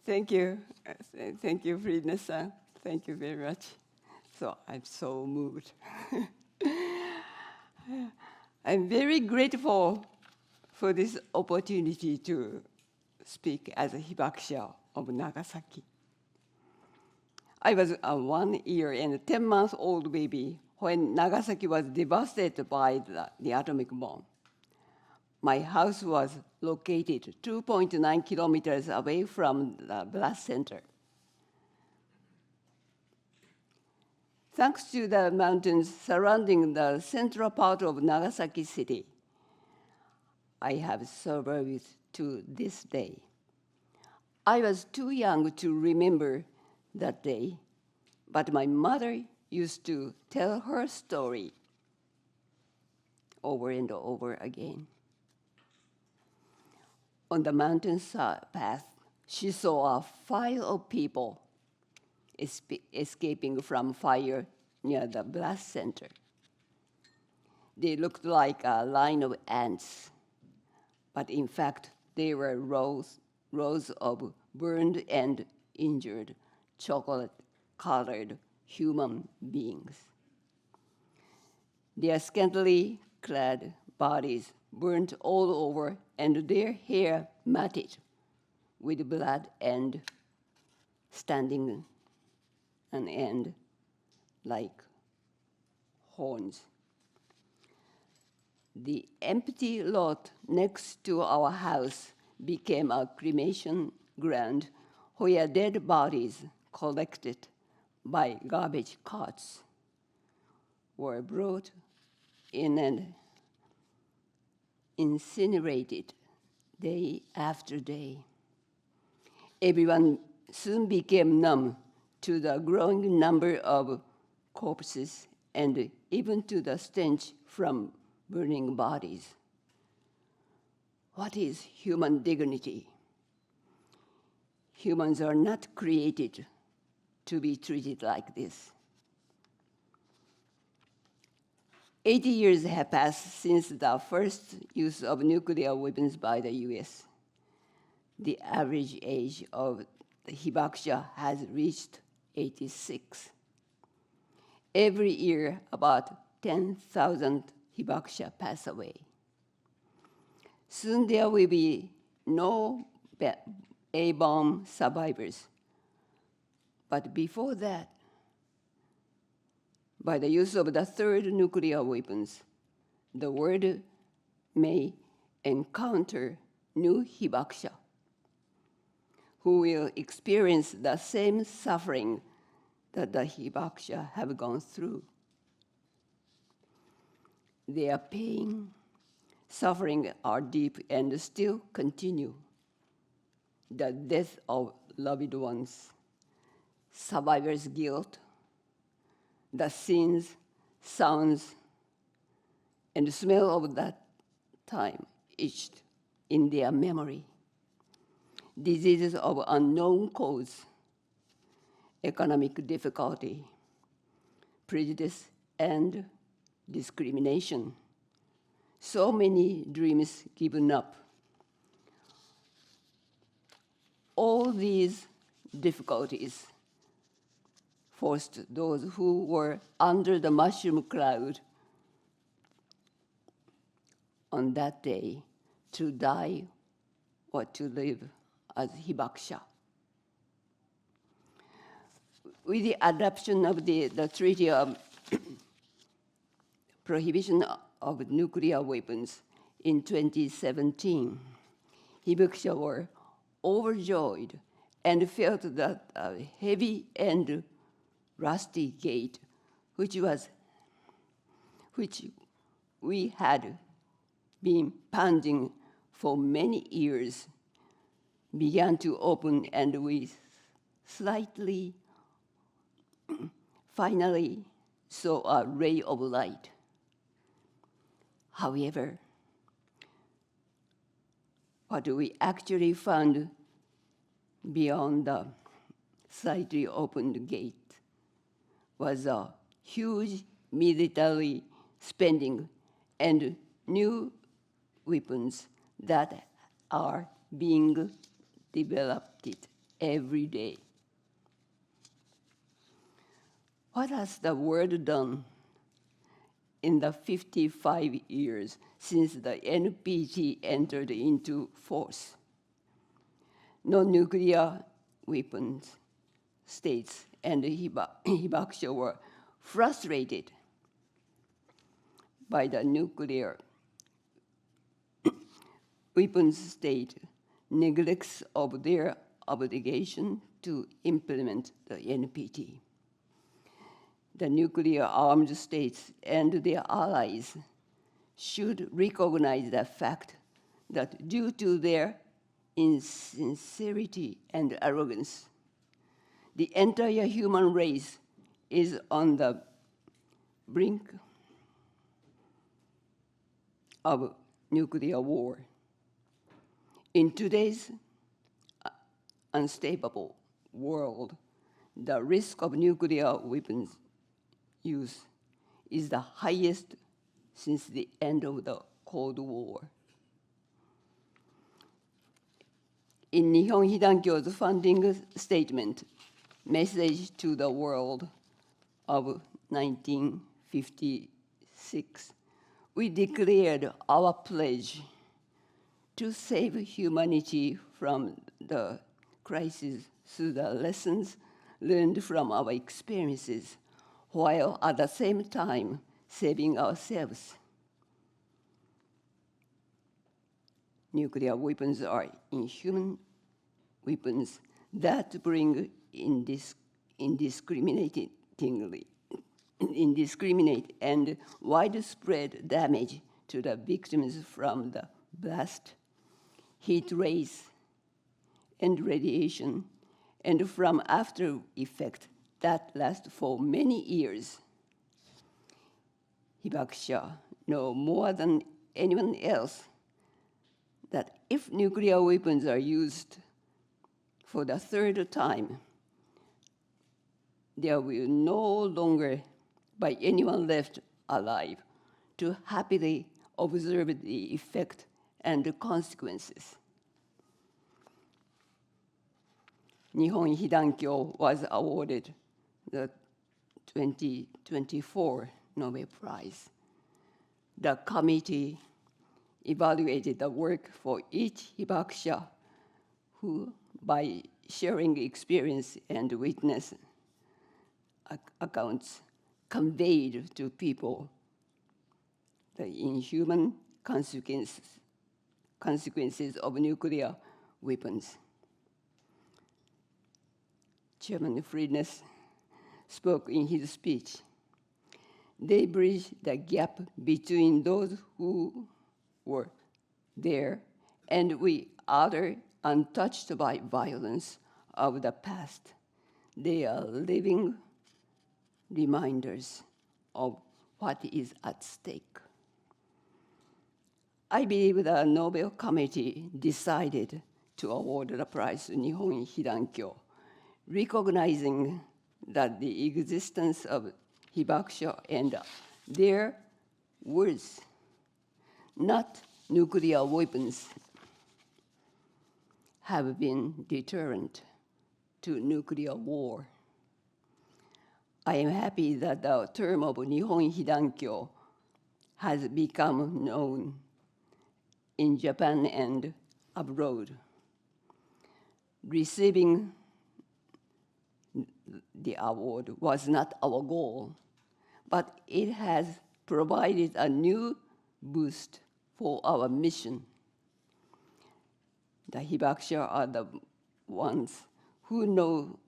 Thank you. Thank you, Frida-san. Thank you very much. So I'm so moved. I'm very grateful for this opportunity to speak as a hibakusha of Nagasaki. I was a 1 year and 10-month-old baby when Nagasaki was devastated by the atomic bomb. My house was located 2.9 kilometers away from the blast center. Thanks to the mountains surrounding the central part of Nagasaki City, I have survived to this day. I was too young to remember that day, but my mother used to tell her story over and over again. On the mountain path, she saw a file of people escaping from fire near the blast center. They looked like a line of ants, but in fact, they were rows of burned and injured, chocolate-colored human beings. Their scantily clad bodies burnt all over, and their hair matted with blood and standing an end like horns. The empty lot next to our house became a cremation ground where dead bodies collected by garbage carts were brought in and incinerated day after day. Everyone soon became numb to the growing number of corpses and even to the stench from burning bodies. What is human dignity? Humans are not created to be treated like this. 80 years have passed since the first use of nuclear weapons by the US. The average age of the hibakusha has reached 86. Every year, about 10,000 hibakusha pass away. Soon there will be no A-bomb survivors. But before that, by the use of the third nuclear weapons, the world may encounter new hibakusha who will experience the same suffering that the hibakusha have gone through. Their pain, suffering are deep and still continue. The death of loved ones, survivor's guilt, the scenes, sounds, and the smell of that time etched in their memory. Diseases of unknown cause, economic difficulty, prejudice, and discrimination. So many dreams given up. All these difficulties forced those who were under the mushroom cloud on that day to die or to live as hibakusha. With the adoption of the Treaty of Prohibition of Nuclear Weapons in 2017, hibakusha were overjoyed and felt that a heavy and rusty gate, which we had been pounding for many years, began to open, and we finally saw a ray of light. However, what we actually found beyond the slightly opened gate was a huge military spending and new weapons that are being developed every day. What has the world done in the 55 years since the NPT entered into force? Non-nuclear weapons states and Hibakusha were frustrated by the nuclear weapons state neglects of their obligation to implement the NPT. The nuclear-armed states and their allies should recognize the fact that due to their insincerity and arrogance, the entire human race is on the brink of nuclear war. In today's unstable world, the risk of nuclear weapons use is the highest since the end of the Cold War. In Nihon Hidankyo's founding statement, Message to the World of 1956, we declared our pledge to save humanity from the crisis through the lessons learned from our experiences, while at the same time saving ourselves. Nuclear weapons are inhuman weapons that bring indiscriminate and widespread damage to the victims from the blast, heat rays, and radiation, and from after effects that last for many years. Hibakusha know more than anyone else that if nuclear weapons are used for the third time, there will no longer be anyone left alive to happily observe the effect and the consequences. Nihon Hidankyo was awarded the 2024 Nobel Prize. The committee evaluated the work for each Hibakusha who, by sharing experience and witness accounts, conveyed to people the inhuman consequences of nuclear weapons. Chairman Friedness spoke in his speech. They bridge the gap between those who were there and we other untouched by violence of the past. They are living reminders of what is at stake. I believe the Nobel Committee decided to award the prize to Nihon Hidankyo, recognizing that the existence of Hibakusha and their words, not nuclear weapons, have been deterrent to nuclear war. I am happy that the term of Nihon Hidankyo has become known in Japan and abroad. Receiving the award was not our goal, but it has provided a new boost for our mission. The Hibakusha are the ones who know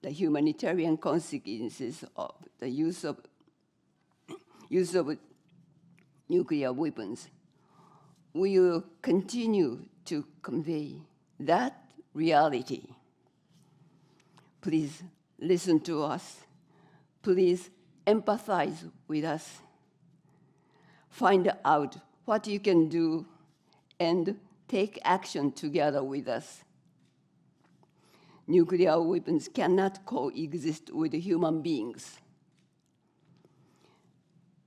the humanitarian consequences of the use of nuclear weapons. We will continue to convey that reality. Please listen to us. Please empathize with us. Find out what you can do and take action together with us. Nuclear weapons cannot coexist with human beings.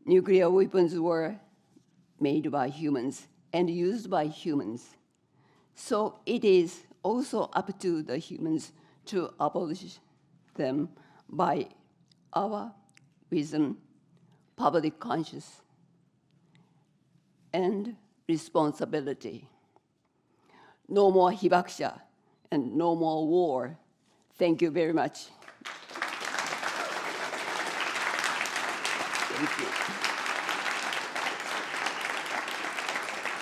Nuclear weapons were made by humans and used by humans. So it is also up to the humans to abolish them by our wisdom, public conscience, and responsibility. No more hibakusha and no more war. Thank you very much. Thank you.